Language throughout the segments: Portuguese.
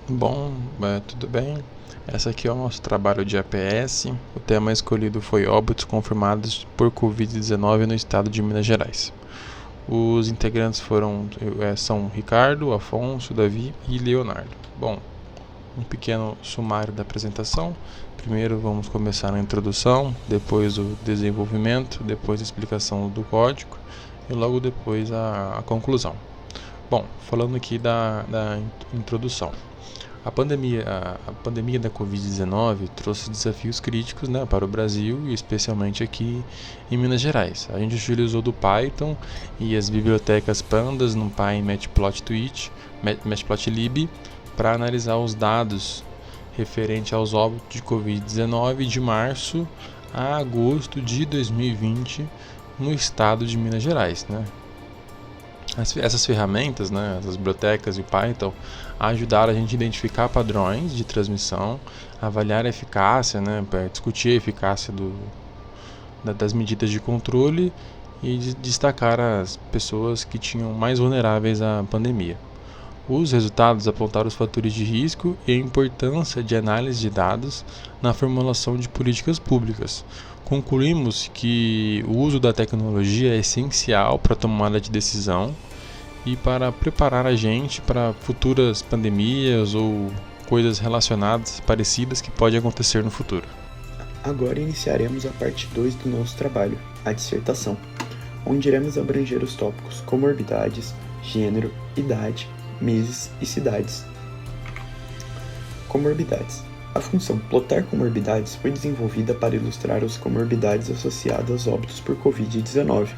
Bom, tudo bem? Esse aqui é o nosso trabalho de APS. O tema escolhido foi óbitos confirmados por Covid-19 no estado de Minas Gerais. Os integrantes são Ricardo, Afonso, Davi e Leonardo. Bom, um pequeno sumário da apresentação. Primeiro vamos começar na introdução, depois o desenvolvimento, depois a explicação do código e logo depois a conclusão. Bom, falando aqui da introdução. A pandemia da Covid-19 trouxe desafios críticos, né, para o Brasil e especialmente aqui em Minas Gerais. A gente utilizou do Python e as bibliotecas Pandas, NumPy e Matplotlib para analisar os dados referente aos óbitos de Covid-19 de março a agosto de 2020 no estado de Minas Gerais, né? Essas ferramentas, né, as bibliotecas e o Python, ajudaram a gente a identificar padrões de transmissão, avaliar a eficácia, né, discutir a eficácia das medidas de controle e destacar as pessoas que tinham mais vulneráveis à pandemia. Os resultados apontaram os fatores de risco e a importância de análise de dados na formulação de políticas públicas. Concluímos que o uso da tecnologia é essencial para a tomada de decisão e para preparar a gente para futuras pandemias ou coisas relacionadas, parecidas que podem acontecer no futuro. Agora iniciaremos a parte 2 do nosso trabalho, a dissertação, onde iremos abranger os tópicos comorbidades, gênero, idade, meses e cidades. Comorbidades. A função plotar comorbidades foi desenvolvida para ilustrar as comorbidades associadas aos óbitos por Covid-19,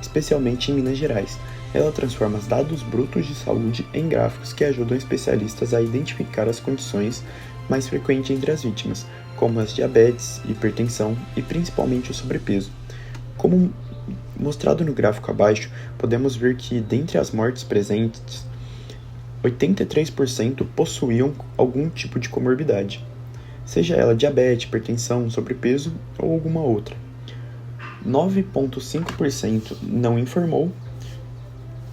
especialmente em Minas Gerais. Ela transforma os dados brutos de saúde em gráficos que ajudam especialistas a identificar as condições mais frequentes entre as vítimas, como as diabetes, hipertensão e principalmente o sobrepeso. Como mostrado no gráfico abaixo, podemos ver que, dentre as mortes presentes, 83% possuíam algum tipo de comorbidade, seja ela diabetes, hipertensão, sobrepeso ou alguma outra. 9,5% não informou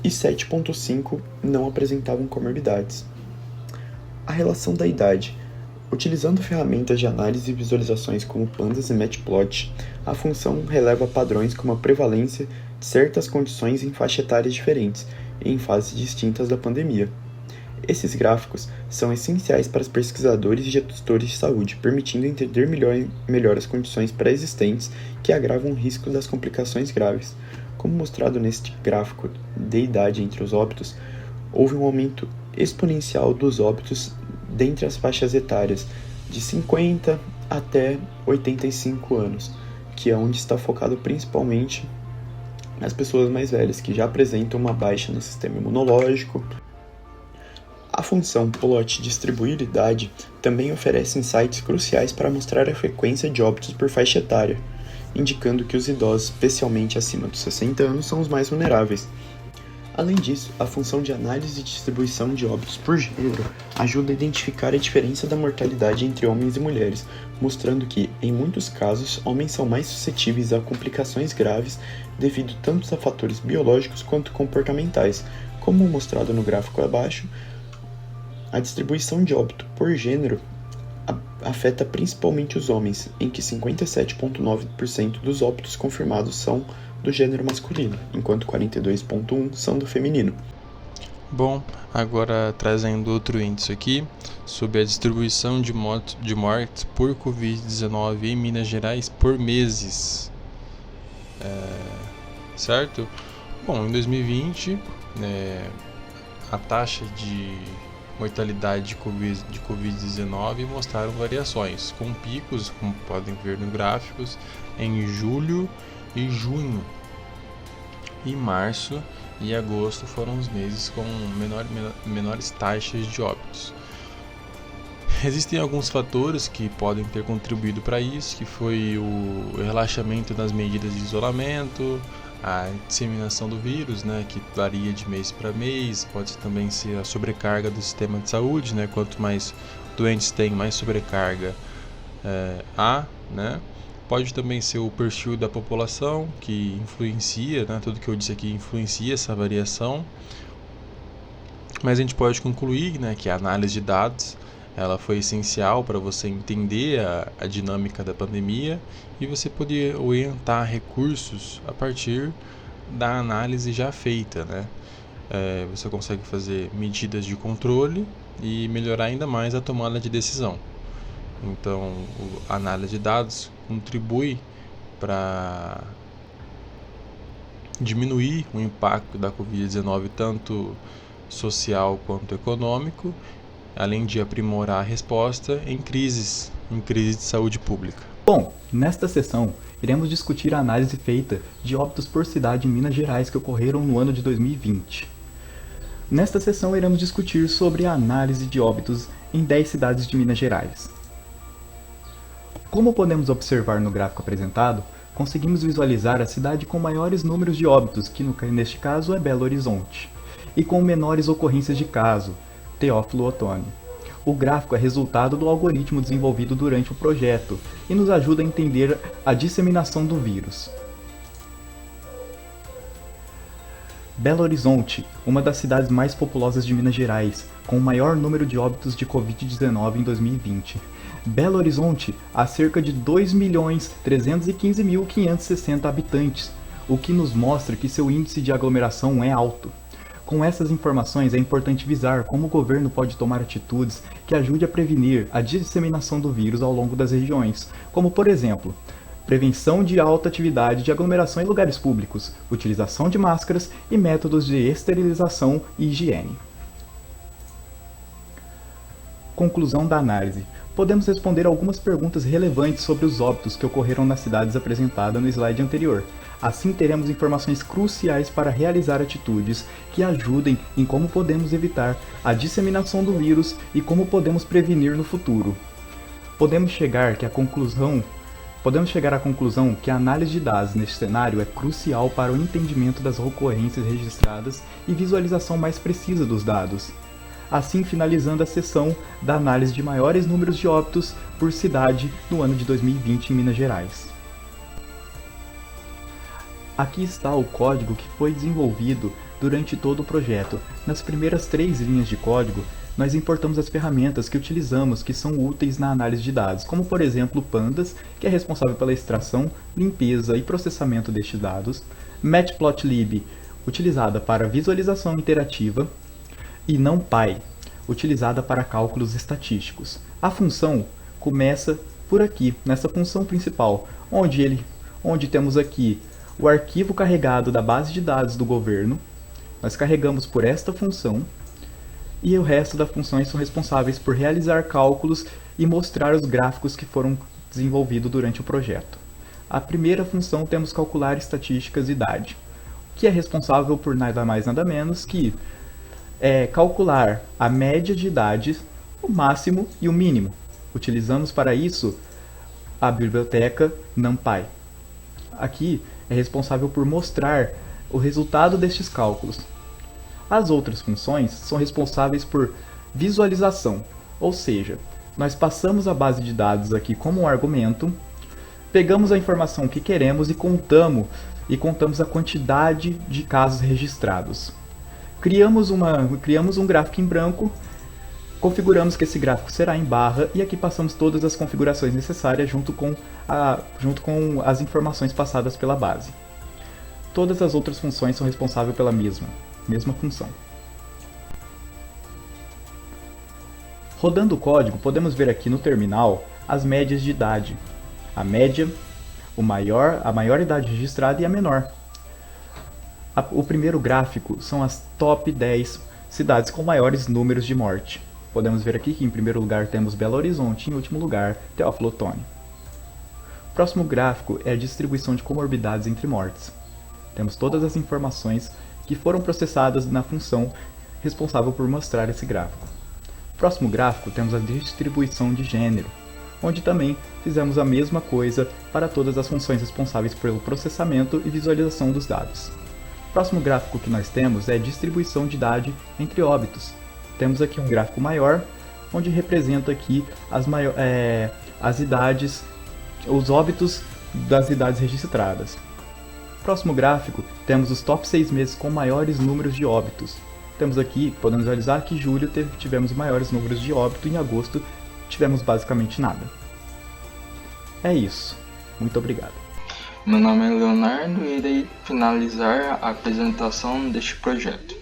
e 7,5% não apresentavam comorbidades. A relação da idade. Utilizando ferramentas de análise e visualizações como Pandas e Matplotlib, a função releva padrões como a prevalência de certas condições em faixas etárias diferentes e em fases distintas da pandemia. Esses gráficos são essenciais para os pesquisadores e gestores de saúde, permitindo entender melhor as condições pré-existentes que agravam o risco das complicações graves. Como mostrado neste gráfico de idade entre os óbitos, houve um aumento exponencial dos óbitos dentre as faixas etárias de 50 até 85 anos, que é onde está focado principalmente as pessoas mais velhas, que já apresentam uma baixa no sistema imunológico. A função plot distribuir idade também oferece insights cruciais para mostrar a frequência de óbitos por faixa etária, indicando que os idosos, especialmente acima dos 60 anos, são os mais vulneráveis. Além disso, a função de análise e distribuição de óbitos por gênero ajuda a identificar a diferença da mortalidade entre homens e mulheres, mostrando que, em muitos casos, homens são mais suscetíveis a complicações graves devido tanto a fatores biológicos quanto comportamentais. Como mostrado no gráfico abaixo, a distribuição de óbito por gênero afeta principalmente os homens, em que 57,9% dos óbitos confirmados são do gênero masculino, enquanto 42,1% são do feminino. Bom, agora trazendo outro índice aqui sobre a distribuição de mortes por Covid-19 em Minas Gerais por meses. Certo? Bom, em 2020, a taxa de mortalidade de Covid-19 mostraram variações, com picos, como podem ver nos gráficos, em julho e junho. E março e agosto foram os meses com menores taxas de óbitos. Existem alguns fatores que podem ter contribuído para isso, que foi o relaxamento das medidas de isolamento, a disseminação do vírus, né, que varia de mês para mês, pode também ser a sobrecarga do sistema de saúde, né, quanto mais doentes tem, mais sobrecarga há, né. Pode também ser o perfil da população, que influencia, né, tudo que eu disse aqui influencia essa variação. Mas a gente pode concluir, né, que a análise de dados Ela foi essencial para você entender a dinâmica da pandemia e você poder orientar recursos a partir da análise já feita, né? Você consegue fazer medidas de controle e melhorar ainda mais a tomada de decisão. Então, a análise de dados contribui para diminuir o impacto da Covid-19, tanto social quanto econômico, além de aprimorar a resposta em crises de saúde pública. Bom, nesta sessão, iremos discutir a análise feita de óbitos por cidade em Minas Gerais que ocorreram no ano de 2020. Nesta sessão, iremos discutir sobre a análise de óbitos em 10 cidades de Minas Gerais. Como podemos observar no gráfico apresentado, conseguimos visualizar a cidade com maiores números de óbitos, que neste caso é Belo Horizonte, e com menores ocorrências de caso, Teófilo Otoni. O gráfico é resultado do algoritmo desenvolvido durante o projeto e nos ajuda a entender a disseminação do vírus. Belo Horizonte, uma das cidades mais populosas de Minas Gerais, com o maior número de óbitos de Covid-19 em 2020. Belo Horizonte há cerca de 2.315.560 habitantes, o que nos mostra que seu índice de aglomeração é alto. Com essas informações, é importante visar como o governo pode tomar atitudes que ajudem a prevenir a disseminação do vírus ao longo das regiões, como, por exemplo, prevenção de alta atividade de aglomeração em lugares públicos, utilização de máscaras e métodos de esterilização e higiene. Conclusão da análise. Podemos responder algumas perguntas relevantes sobre os óbitos que ocorreram nas cidades apresentadas no slide anterior. Assim, teremos informações cruciais para realizar atitudes que ajudem em como podemos evitar a disseminação do vírus e como podemos prevenir no futuro. Podemos chegar à conclusão que a análise de dados neste cenário é crucial para o entendimento das ocorrências registradas e visualização mais precisa dos dados. Assim, finalizando a sessão da análise de maiores números de óbitos por cidade no ano de 2020 em Minas Gerais. Aqui está o código que foi desenvolvido durante todo o projeto. Nas primeiras 3 linhas de código, nós importamos as ferramentas que utilizamos que são úteis na análise de dados, como por exemplo o Pandas, que é responsável pela extração, limpeza e processamento destes dados, Matplotlib, utilizada para visualização interativa, e NumPy, utilizada para cálculos estatísticos. A função começa por aqui, nessa função principal, onde temos aqui o arquivo carregado da base de dados do governo. Nós carregamos por esta função, e o resto das funções são responsáveis por realizar cálculos e mostrar os gráficos que foram desenvolvidos durante o projeto. A primeira função temos calcular estatísticas e idade, que é responsável por nada mais nada menos que calcular a média de idades, o máximo e o mínimo. Utilizamos para isso a biblioteca NumPy. Aqui é responsável por mostrar o resultado destes cálculos. As outras funções são responsáveis por visualização, ou seja, nós passamos a base de dados aqui como um argumento, pegamos a informação que queremos e contamos a quantidade de casos registrados. Criamos um gráfico em branco, configuramos que esse gráfico será em barra e aqui passamos todas as configurações necessárias junto com as informações passadas pela base. Todas as outras funções são responsáveis pela mesma função. Rodando o código, podemos ver aqui no terminal as médias de idade. A média, a maior idade registrada e a menor. O primeiro gráfico são as top 10 cidades com maiores números de morte. Podemos ver aqui que em primeiro lugar temos Belo Horizonte e em último lugar Teófilo Otoni. O próximo gráfico é a distribuição de comorbidades entre mortes. Temos todas as informações que foram processadas na função responsável por mostrar esse gráfico. No próximo gráfico temos a distribuição de gênero, onde também fizemos a mesma coisa para todas as funções responsáveis pelo processamento e visualização dos dados. O próximo gráfico que nós temos é a distribuição de idade entre óbitos. Temos aqui um gráfico maior, onde representa aqui as idades, os óbitos das idades registradas. No próximo gráfico, temos os top 6 meses com maiores números de óbitos. Temos aqui, podemos realizar que em julho tivemos maiores números de óbito e em agosto tivemos basicamente nada. É isso. Muito obrigado. Meu nome é Leonardo e irei finalizar a apresentação deste projeto.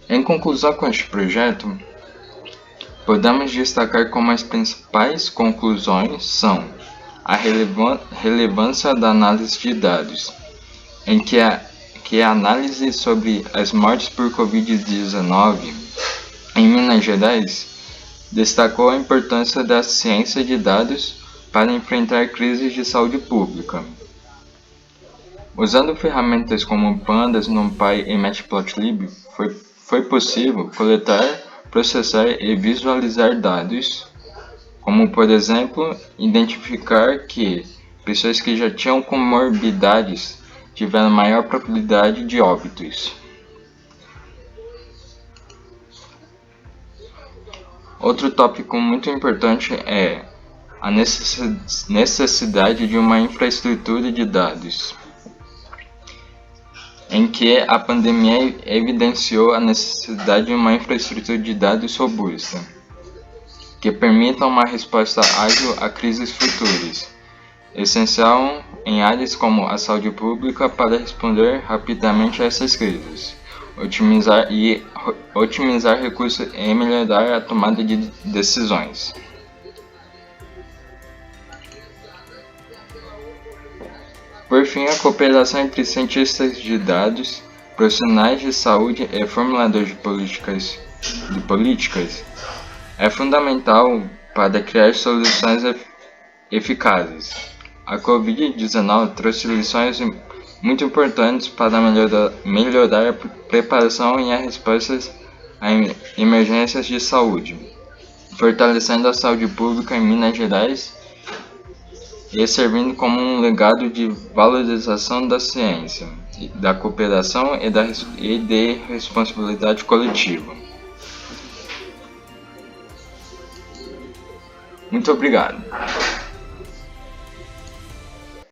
Em conclusão com este projeto, podemos destacar como as principais conclusões são a relevância da análise de dados, em que a análise sobre as mortes por Covid-19 em Minas Gerais destacou a importância da ciência de dados para enfrentar crises de saúde pública. Usando ferramentas como Pandas, NumPy e Matplotlib, foi possível coletar, processar e visualizar dados, como por exemplo, identificar que pessoas que já tinham comorbidades tiveram maior probabilidade de óbitos. Outro tópico muito importante é a necessidade de uma infraestrutura de dados, em que a pandemia evidenciou a necessidade de uma infraestrutura de dados robusta, que permita uma resposta ágil a crises futuras, essencial em áreas como a saúde pública para responder rapidamente a essas crises, otimizar recursos e melhorar a tomada de decisões. Por fim, a cooperação entre cientistas de dados, profissionais de saúde e formuladores de políticas é fundamental para criar soluções eficazes. A Covid-19 trouxe lições muito importantes para melhorar a preparação e as respostas a emergências de saúde, fortalecendo a saúde pública em Minas Gerais e servindo como um legado de valorização da ciência, da cooperação e de responsabilidade coletiva. Muito obrigado.